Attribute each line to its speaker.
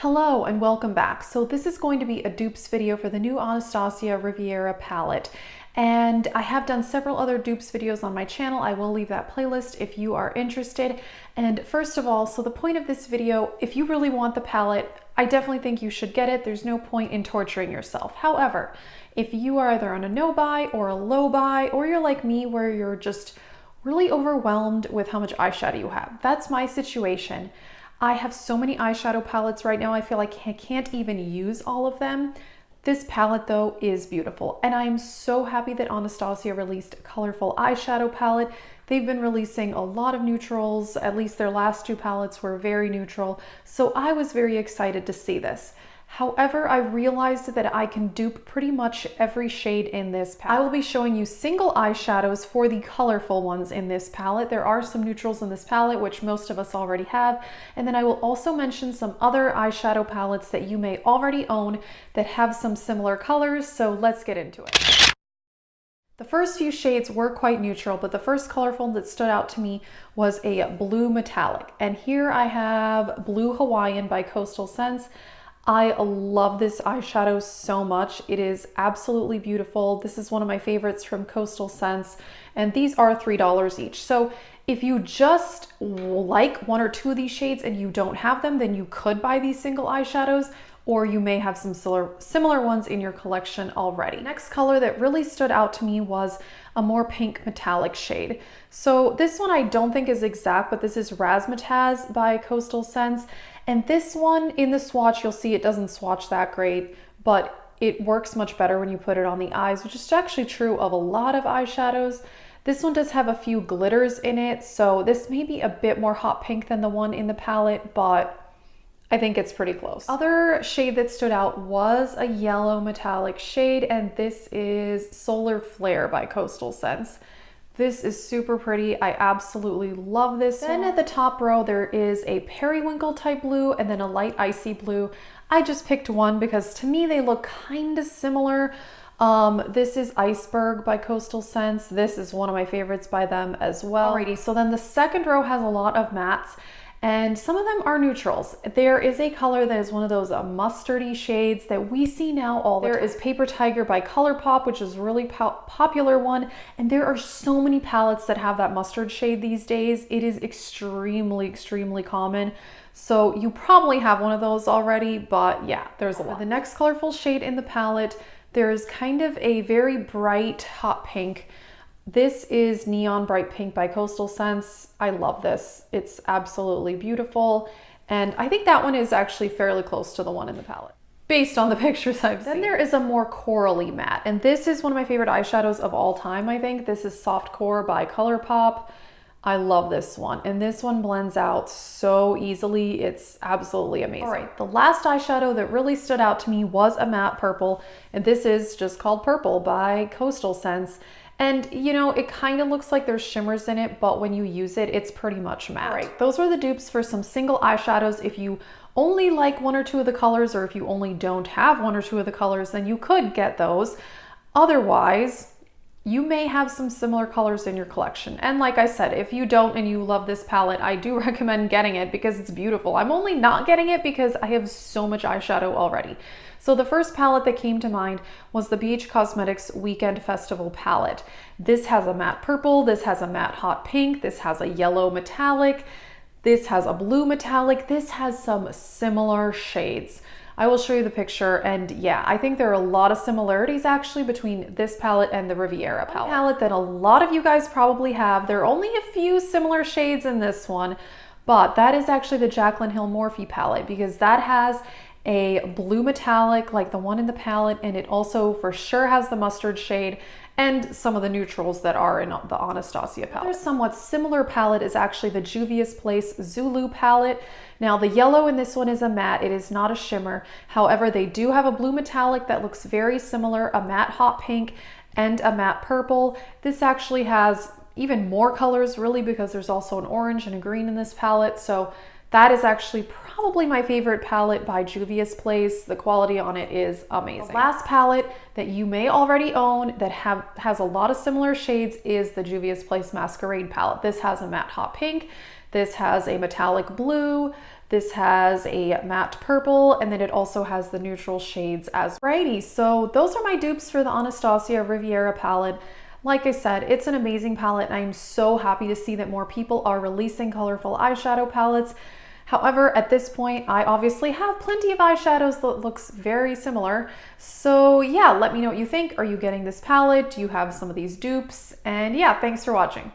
Speaker 1: Hello and welcome back. So this is going to be a dupes video for the new ABH Riviera palette. And I have done several other dupes videos on my channel. I will leave that playlist if you are interested. And first of all, so the point of this video, if you really want the palette, I definitely think you should get it. There's no point in torturing yourself. However, if you are either on a no buy or a low buy, or you're like me where you're just really overwhelmed with how much eyeshadow you have, that's my situation. I have so many eyeshadow palettes right now, I feel like I can't even use all of them. This palette though is beautiful, and I am so happy that Anastasia released a colorful eyeshadow palette. They've been releasing a lot of neutrals, at least their last two palettes were very neutral, so I was very excited to see this. However, I realized that I can dupe pretty much every shade in this palette. I will be showing you single eyeshadows for the colorful ones in this palette. There are some neutrals in this palette, which most of us already have. And then I will also mention some other eyeshadow palettes that you may already own that have some similar colors. So let's get into it. The first few shades were quite neutral, but the first colorful that stood out to me was a blue metallic. And here I have Blue Hawaiian by Coastal Scents. I love this eyeshadow so much. It is absolutely beautiful. This is one of my favorites from Coastal Scents, and these are $3 each. So if you just like one or two of these shades and you don't have them, then you could buy these single eyeshadows, or you may have some similar ones in your collection already. Next color that really stood out to me was a more pink metallic shade. So this one I don't think is exact, but this is Razzmatazz by Coastal Scents. And this one in the swatch, you'll see it doesn't swatch that great, but it works much better when you put it on the eyes, which is actually true of a lot of eyeshadows. This one does have a few glitters in it, so this may be a bit more hot pink than the one in the palette, but I think it's pretty close. Other shade that stood out was a yellow metallic shade, and this is Solar Flare by Coastal Scents. This is super pretty. I absolutely love this one. Then at the top row, there is a periwinkle type blue and then a light icy blue. I just picked one because to me, they look kind of similar. This is Iceberg by Coastal Scents. This is one of my favorites by them as well. Alrighty, so then the second row has a lot of mattes, and some of them are neutrals. There is a color that is one of those mustardy shades that we see now all the time. There is Paper Tiger by ColourPop, which is a really popular one. And there are so many palettes that have that mustard shade these days. It is extremely, extremely common. So you probably have one of those already, but yeah, there's a lot. The next colorful shade in the palette, there's kind of a very bright hot pink. This is Neon Bright Pink by Coastal Scents. I love this. It's absolutely beautiful. And I think that one is actually fairly close to the one in the palette, based on the pictures I've seen. Then there is a more corally matte. And this is one of my favorite eyeshadows of all time, I think. This is Soft Core by ColourPop. I love this one. And this one blends out so easily. It's absolutely amazing. All right, the last eyeshadow that really stood out to me was a matte purple. And this is just called Purple by Coastal Scents. And you know, it kind of looks like there's shimmers in it, but when you use it, it's pretty much matte. All right, those were the dupes for some single eyeshadows. If you only like one or two of the colors, or if you only don't have one or two of the colors, then you could get those. Otherwise, you may have some similar colors in your collection. And like I said, if you don't and you love this palette, I do recommend getting it because it's beautiful. I'm only not getting it because I have so much eyeshadow already. So the first palette that came to mind was the BH Cosmetics Weekend Festival palette. This has a matte purple, this has a matte hot pink, this has a yellow metallic, this has a blue metallic, this has some similar shades. I will show you the picture, and yeah, I think there are a lot of similarities actually between this palette and the Riviera palette. Palette that a lot of you guys probably have. There are only a few similar shades in this one, but that is actually the Jaclyn Hill Morphe palette, because that has a blue metallic like the one in the palette, and it also for sure has the mustard shade and some of the neutrals that are in the Anastasia palette. Another somewhat similar palette is actually the Juvia's Place Zulu palette. Now the yellow in this one is a matte, it is not a shimmer. However, they do have a blue metallic that looks very similar, a matte hot pink and a matte purple. This actually has even more colors really, because there's also an orange and a green in this palette. So that is actually probably my favorite palette by Juvia's Place. The quality on it is amazing. The last palette that you may already own that has a lot of similar shades is the Juvia's Place Masquerade palette. This has a matte hot pink. This has a metallic blue. This has a matte purple, and then it also has the neutral shades as righty. So those are my dupes for the Anastasia Riviera palette. Like I said, it's an amazing palette, and I'm so happy to see that more people are releasing colorful eyeshadow palettes. However, at this point, I obviously have plenty of eyeshadows that looks very similar. So yeah, let me know what you think. Are you getting this palette? Do you have some of these dupes? And yeah, thanks for watching.